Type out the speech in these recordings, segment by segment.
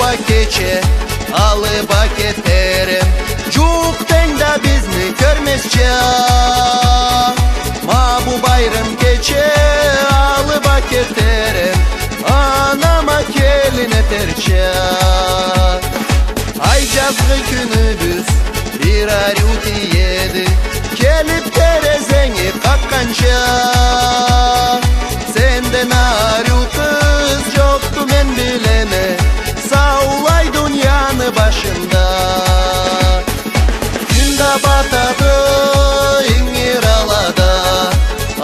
Ава кече алыба кетерем, жук теңда бизни көрмесче. Ма бу байрам кече алыба кетерем, анама келин этерче. Ай жазгы күнүбүз бир арю тиеди, келип терезеңи какканча. Сенден арю кыз жокту мен билеме, саулай дуньяны башында. Күн да батады иңир алада,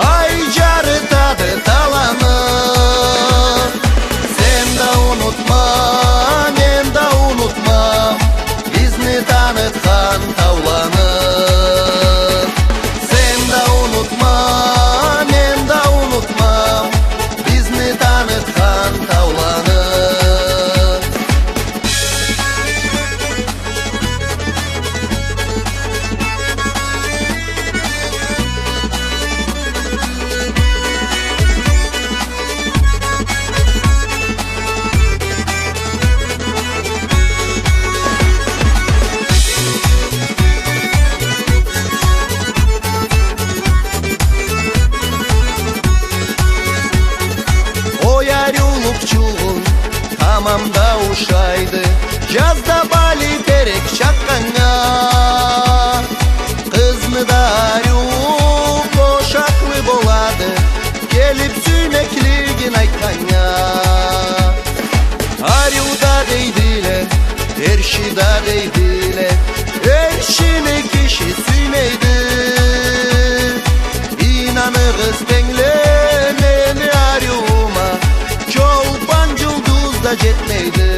ай жарытады таланы. Сен да унутма, мен да унутмам, бизни тааныткан тауланы. Сен да унутма, мен да унутмам, бизни тааныткан тауланы. Тамамда ушайды, жазда бали терек чакканга. Кызны да арю кошаклы болады, келип сүймеклигин айтканга. Арюда дейдилер, эршида дейдилер, эршини киши сүймейди. Инаныгыз теңле мени арюма, чолпан да жетмейді.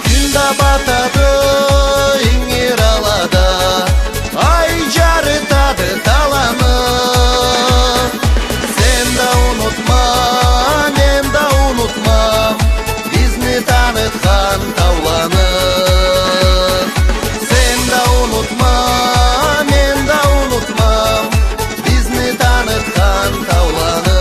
Күн да батады иңир алада, ай жарытады таланы. Сен да унутма, мен да унутмам, бизни тааныткан тауланы. Сен да унутма, мен да унутмам, бизни тааныткан тауланы.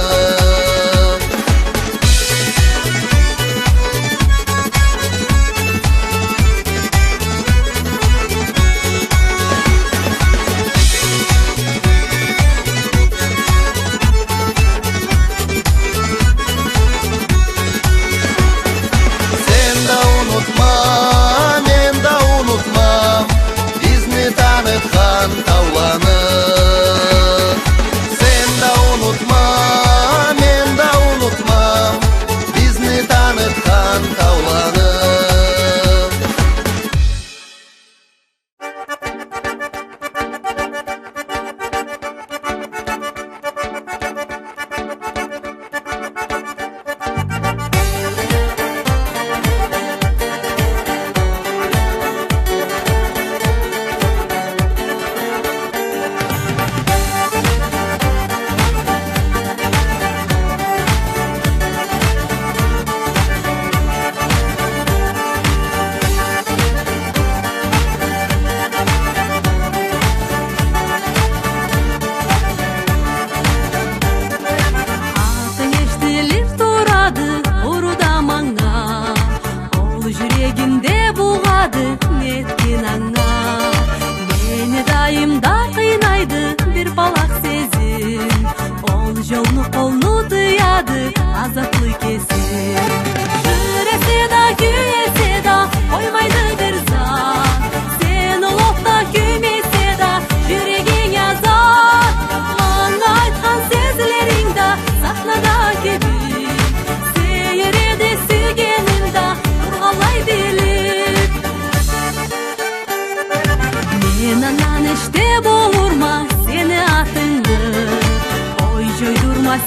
Тауланы. Сен да унутма, мен да унутмам, бизни тааныткан тауланы.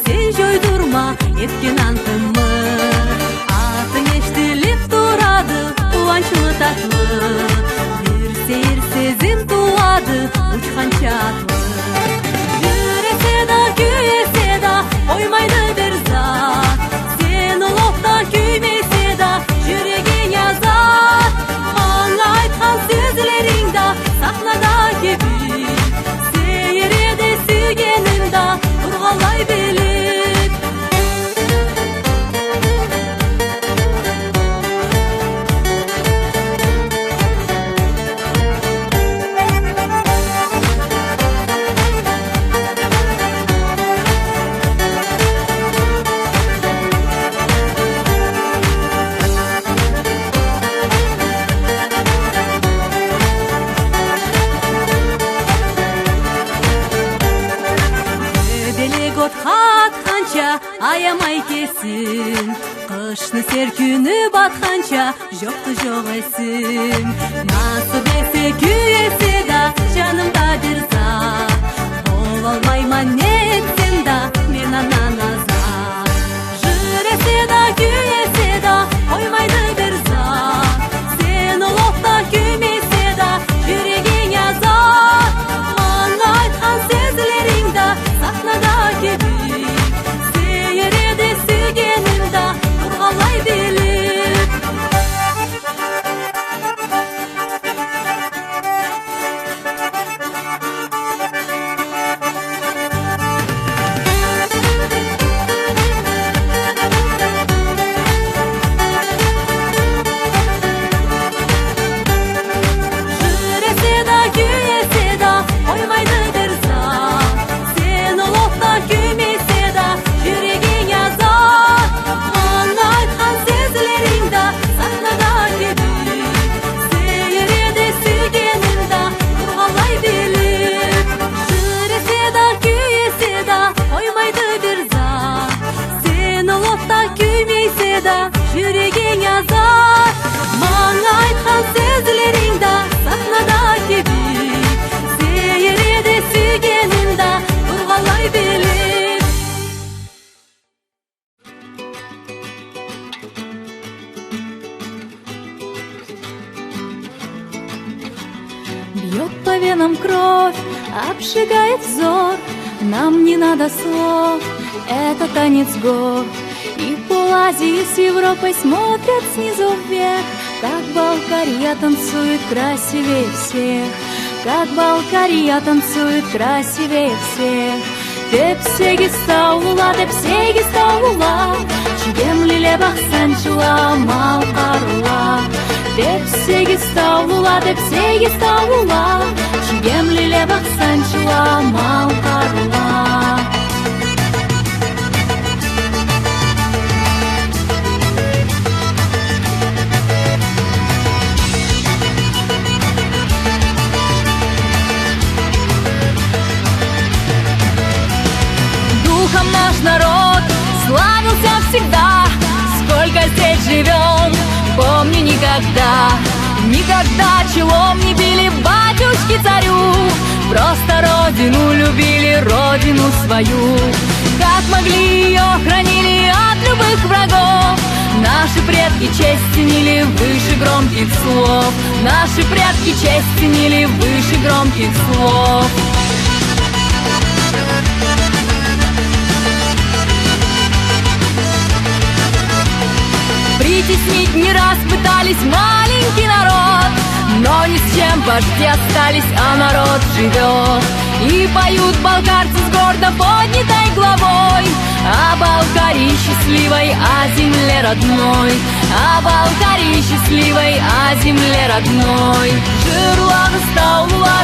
Sen joydurma etken antımı, atın eştilip duradı, kuvанçlı tatlı. Bir seyir sezim tuadı, uçkan çatlı. Yürese da güyese da, oymaydı bir zat. Sen olopta küymese da, yüreğin yazar. Bana aytkan sözlerin da, sahnada gibi. Seyirede sügenin da, turgalay bilip. Егер күні батқанша жоқты жоқ есім. Насып есе күйесе да жанымда бір зат, бол алмайман не етсем да мен анан азат. Жүресе да күйесе да қоймайды бір зат, сен ұлықта күймесе да жүрегің азат. Маңа айтқан сезілеріңді сахнада кебіп, сейіреді сүйгенімді тұрғалай биліп. Жүресе да күйесе да қоймайды бір зат, сен ұлықта күймесе да жүрегің азат. Маңа айтқан сезілеріңді сахнада кебіп, сейіреді сүйгенімді тұрғалай биліп. Жүресе да күйесе да қоймайды бір зат, сен ұлықта күймесе да жүрегің азат. Маңа айтқан сезілеріңді сахнада кебіп, сейіреді сүйгенімді тұрғалай биліп. Бьет по венам кровь, обжигает взор. Нам не надо слов, это танец гор. И пол Азии с Европой смотрят снизу вверх, как Балкария танцует красивее всех, как Балкария танцует красивее всех. Тепсеги стаула, чигем лиле бахсанчула, мал карула. Тепсеги стаула, чигем лиле бахсанчула, мал карула. Духом наш народ славился всегда. Сколько здесь живем, помню никогда. Никогда челом не били батюшки царю, просто родину любили, родину свою. Как могли, ее хранили от любых врагов. Наши предки честь ценили выше громких слов. Наши предки честь ценили выше громких слов. Притеснить не раз пытались маленький народ, но ни с чем вожди остались, а народ живет. И поют балкарцы с гордо поднятой головой о Балкарии счастливой, о земле родной, о Балкарии счастливой, о земле родной. Жырлағы стаулула,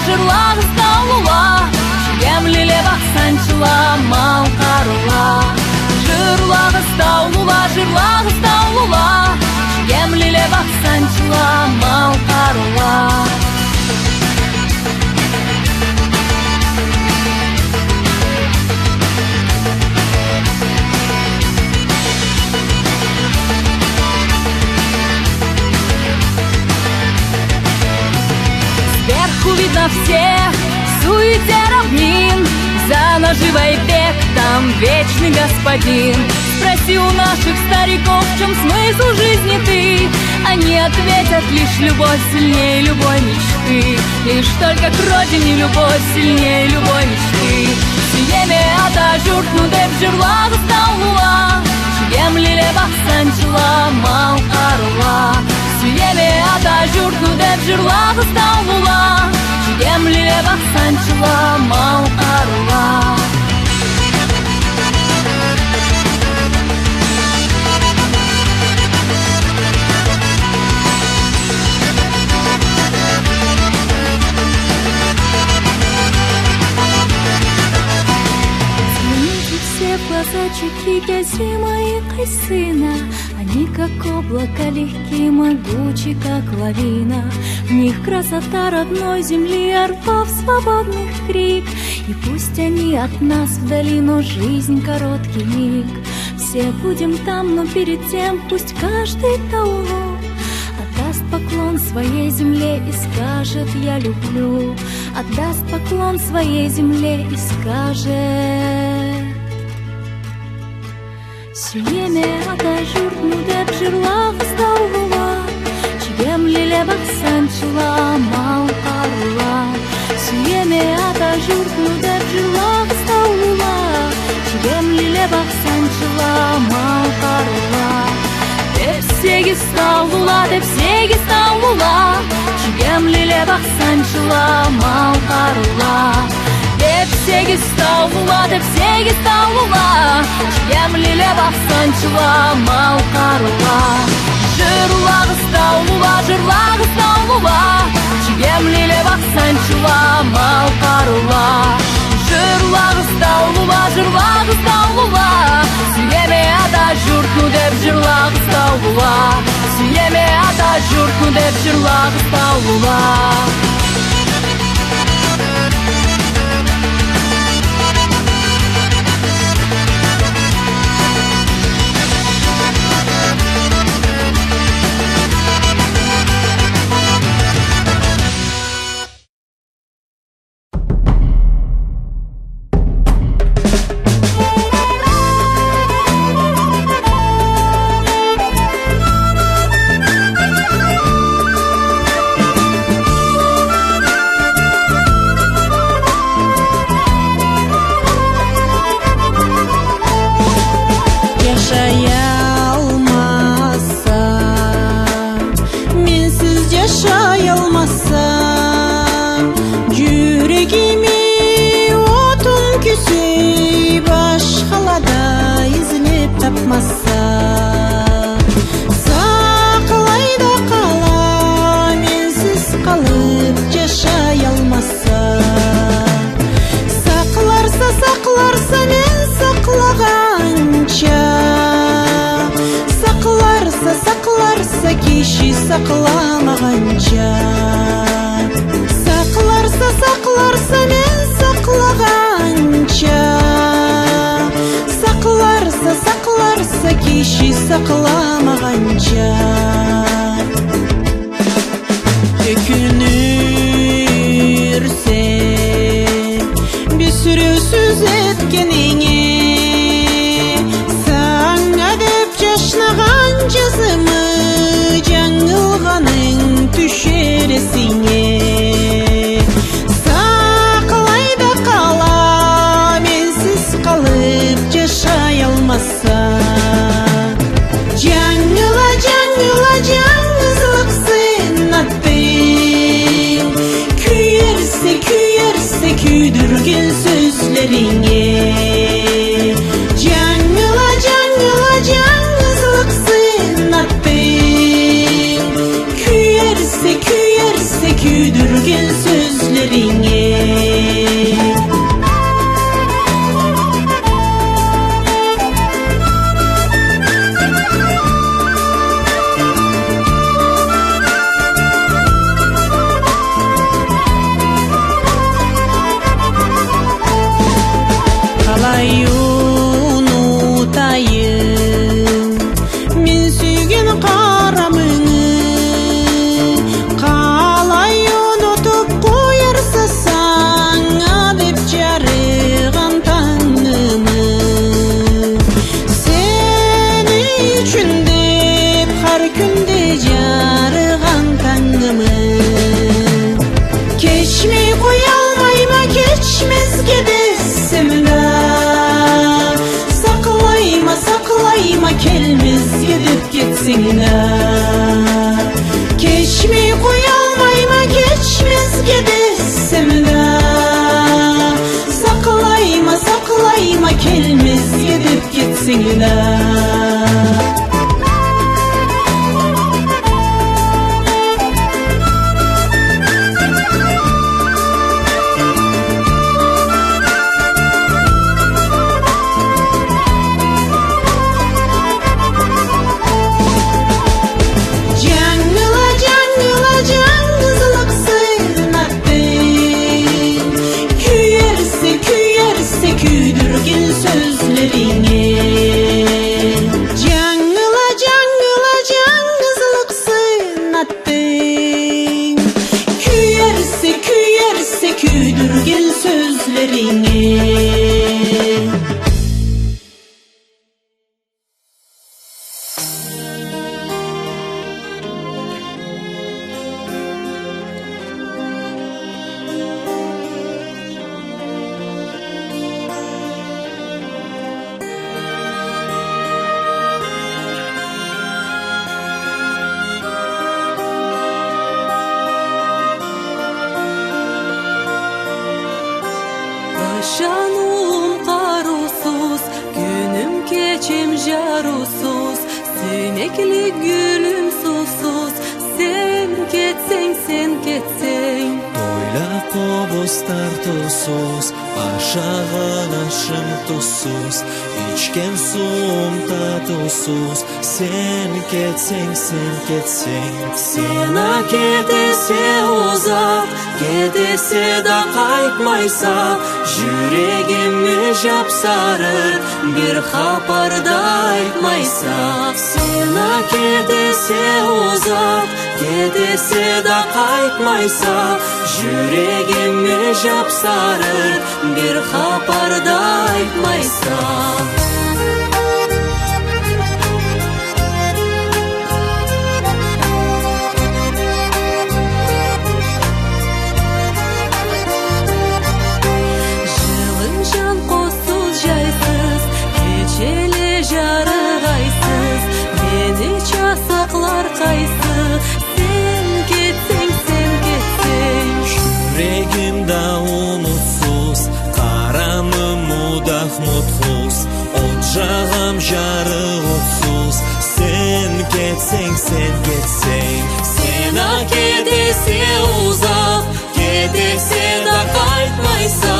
чигем лиле бахсанчула, мал карула. Жырлағы стаулула, чигем лиле бахсанчула, мал карула. Сверху видно всех в суете равнин, за наживой век там вечный господин. Спроси у наших стариков, в чем смысл жизни ты. Они ответят: лишь любовь сильнее любой мечты. Лишь только к родине любовь сильнее любой мечты. Сиеме ата журтну деп жырлағы стаулула, чигем лиле бахсанчула, мал карула. Сиеме ата журтну деп жырлағы стаулула, чигем лиле бахсанчула, мал карула. Глазачики Газима и Кайсына, они как облако легкие, могучи, как лавина. В них красота родной земли, орлов свободных крик. И пусть они от нас вдали, но жизнь короткий миг. все будем там, но перед тем пусть каждый таулу отдаст поклон своей земле и скажет: я люблю. Отдаст поклон своей земле и скажет: сүйеме ата жұртну деп жырлағы стаулыла, чигем лиле бақсанчыла мал қарыла. Сүйеме ата жұртну деп жырлағы стаулыла, чигем лиле бақсанчыла мал қарыла. Деп сегіз стаулыла, деп сегіз стаулыла, чигем лиле бақсанчыла мал қарыла. Деп сегіз стаулыла, деп сегіз стаулыла, чигем лиле бақсанчыла мал қарыла. Жырлағы стаулыла, жырлағы стаулыла, чигем лиле бақсанчыла мал қарыла. Жырлағы стаулыла, жырлағы стаулыла, сүйеме ата жұртну деп жырлағы стаулыла. Сүйеме ата жұртну деп жырлағы стаулыла. Сақламағанша, сақларса, сақларса мен сақлағанша, сақларса, сақларса кеші сақламағанша. Өкінірсе бесіре сөз еткеніңе, саңа деп жашнаған жазымы жаңылғаның түшересіне. Сақлайда қала менсіз қалып жашай алмаса, жаңыла, жаңыла, жаңызлықсын аттың, күйерсе, күйерсе күйдірген сөзлеріңе. Жаңыла, жаңыла, жаңызлықсын аттың, күйерсе, күйерсе күйдірген сөзлеріңе. Қалай ұнытайын мен сүйген қарамыңы, қалай ұнытып қойарса саңа деп жарыған таңымы. Сені үшін деп har күнде жарыған таңымы. Кешмей қоя алмайма, кешмеске десімді, сақлайма, сақлайма келмеске деп кетсеңді. Кешмей қоя алмайма, кешмеске десімді, сақлайма, сақлайма келмеске деп кетсеңді. Жаңыла, жаңыла, жаңызлықсын аттың, күйерсе, күйерсе күйдірген сөзлеріңе. жарусuz, süynekli gülüm susuz. Sen ketseng, sen ketseng. Toyla qobustar tuzsuz, aşağın aşım tuzsuz, içken suum tatuzsuz. Sen ketseng, sen ketseng. Sena ketese uzak, ketese da qaytmaysa, yüreğimi japsarır, bir xabarda aytmaysa. Sena ketese uzak, ketese da qaytmaysa, yüreğimi japsarır, bir xabarda aytmaysa. Жылым жан қосыз жайсыз, кечелі жарығайсыз, мені часақлар қайсы. Sen ketseng, sen ketseng. Yüreğimde umutsuz, karanım udak mutsuz, ocağım jarı utsuz. Sen ketseng, sen ketseng. Sena ketese uzak, ketese da qaytmaysa,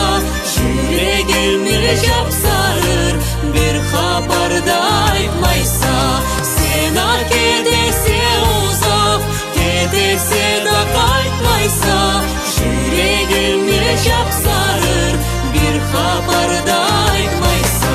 yüreğimi japsarır, bir xabarda aytmaysa. Sena ketese uzak, ketese da qaytmaysa, yüreğimi japsarır, bir xabarda aytmaysa.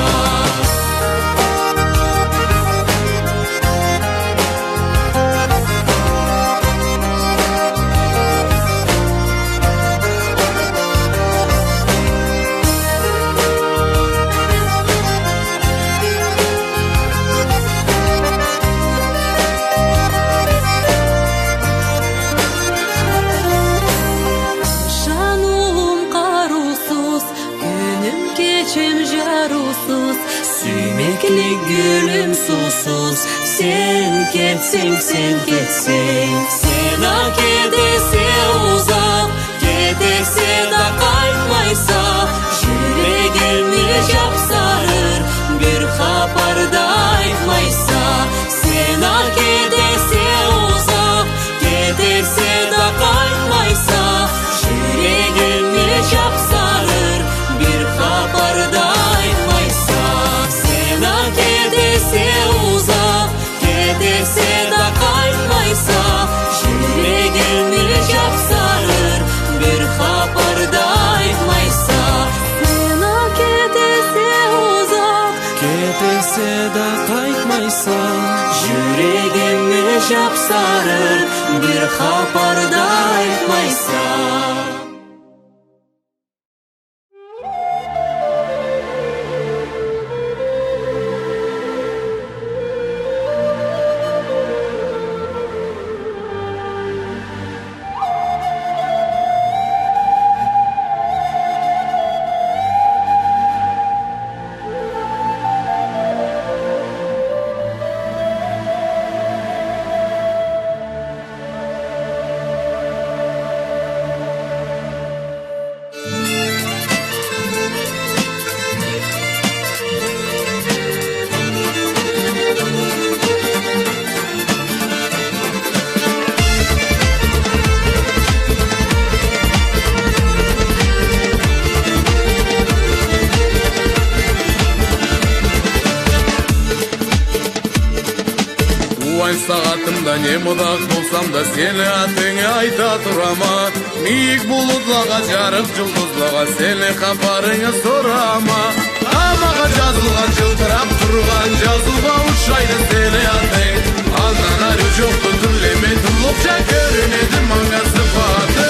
Şanum karusuz, günüm geçem jarusuz, süymekli gülüm susuz. Sen ketseng, sen ketseng. Sena ketese uzak, ketese da qaytmaysa, yüreğimi japsarır, bir xabarda aytmaysa. Sena ketese uzak, ketese da qaytmaysa, yüreğimi japsarır, bir xabarda aytmaysa. Sena ketese uzak, ketese da qaytmaysa, yüreğimi japsarır, bir xabarda aytmaysa. Sena ketese uzak, Ketese da qaytmaysa, yüreğimi japsarır, bir xabarda aytmaysa. Сағатымда не мұдақ болсам да сені атыңа айта тұрама. Миік бұлытлаға жарық жұлдызлаға сені хабарыңа сұрама. Амаға жазылған жылтырап тұрған жазылба ұшайды сені атың. Алнан әрі жоқты түрлеме тұлықша көрінеді маңа сыпатың.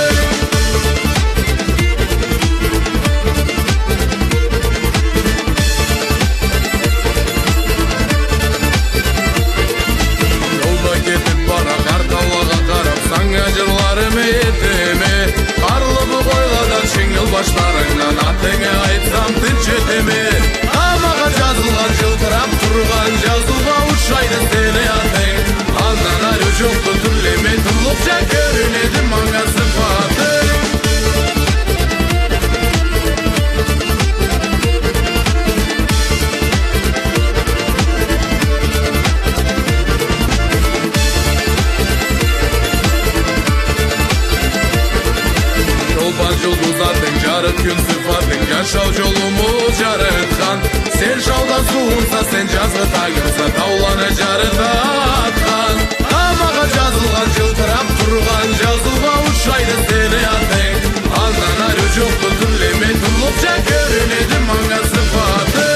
Жырларым етеме, қарлыбы қойладан шеңіл баштарыңнан атыңа айтсам тіт жетеме. Амаға жазылған жылтырап тұрған жазылба ұшайды сені атың. Алнан әрі жоқты түрлеме тұлықша көрінеді маңа сыпатың. жашау жолумуз жарыткан. Сен жауда суунса, сен жазгы тагырса, тауланы жарыткан. Амага жазылган жылтырап турган жазууга учайды сени атың. Андан ары жокту түрлеме турлукча көрүнөдү мага сыфатың.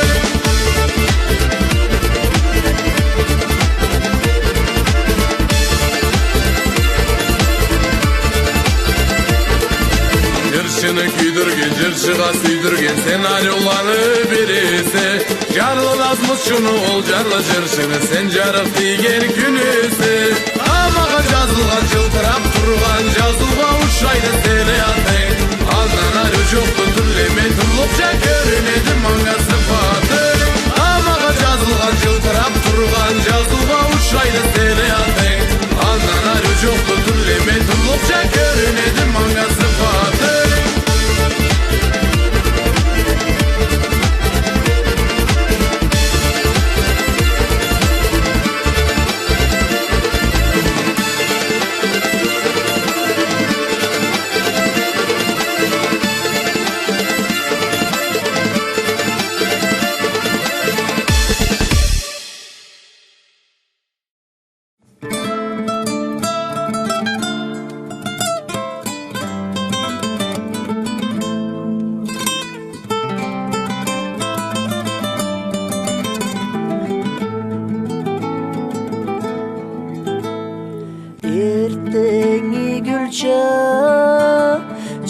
Жырчыны күйдірген, жырчыға сүйдірген сценарийланы бересе. Жарлы азмышчыны ол жарлы жырчыны сен жарық дейген күнесе. Амаға жазылған жылтырап тұрған жазуға ұшайды сені атың. Андан ары жоқты түрлеме тұрлықша көрінеді маңа сыфатың. Амаға жазылған жылтырап тұрған жазуға ұшайды сені атың. Андан ары жоқты түрлеме тұрлықша көрінеді маңа сыфатың.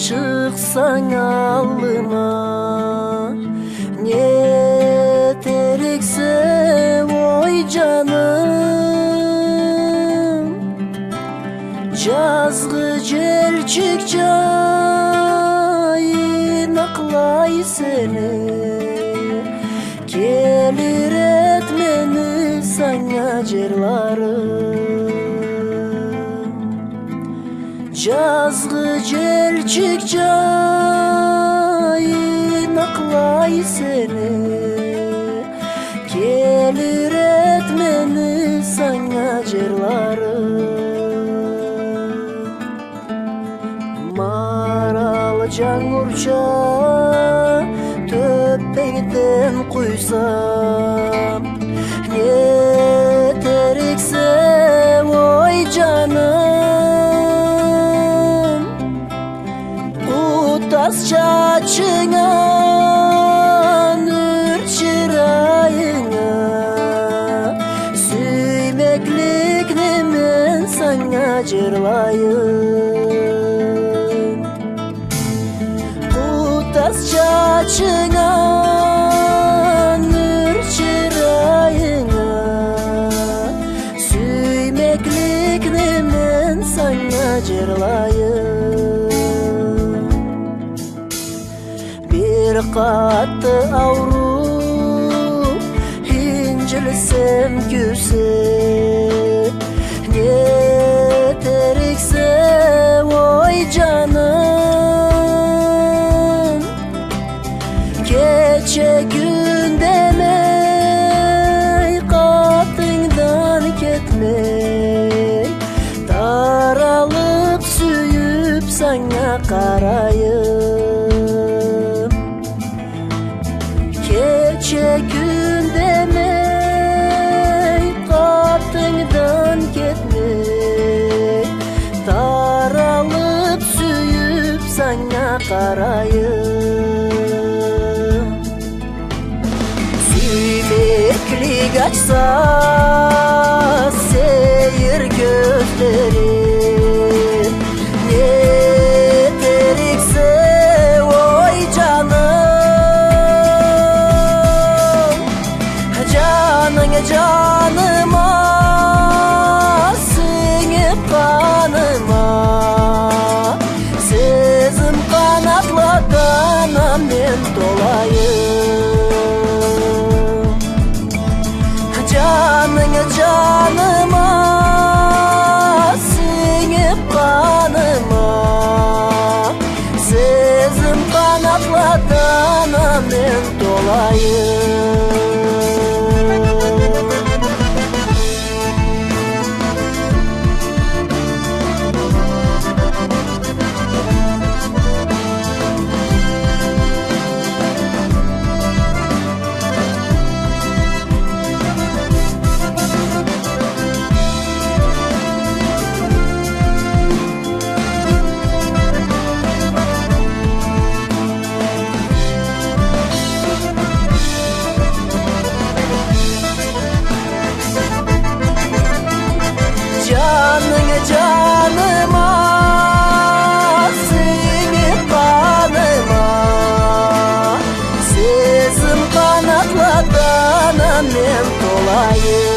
Çıksan allıma ne terikse oy canım. Жазгы желчик жайын аклай сени, келир эт мени саңа жырларым. Жазгы желчик жайын аклай сени, келир эт мени саңа жырларым. Марал жаңурча төппеңден куйсам, не териксе ой жаным. Утас чачыңа нур чырайыңа, сүймекликни мен саңа жырлайым. Çaçına nur çırayına, süymeklikni men sana jırlayım. Bir katı avrup incilsem küsüp, ne terikse oy canım. Geçe gün demey, kapından ketmey, daralıp süyüp sana karayım. Geçe gün demey, kapından ketmey, daralıp süyüp sana karayım. Süymeklik açsa seyir gözlerim, ne terikse oy canım. Canın canıma, singip kanıma, sezim kanatlardan men dolayım. Canın canıma, singip kanıma, sezim kanatlardan men dolayım. kanıma, singip kanıma. Sezim kanatlardan men tolayım.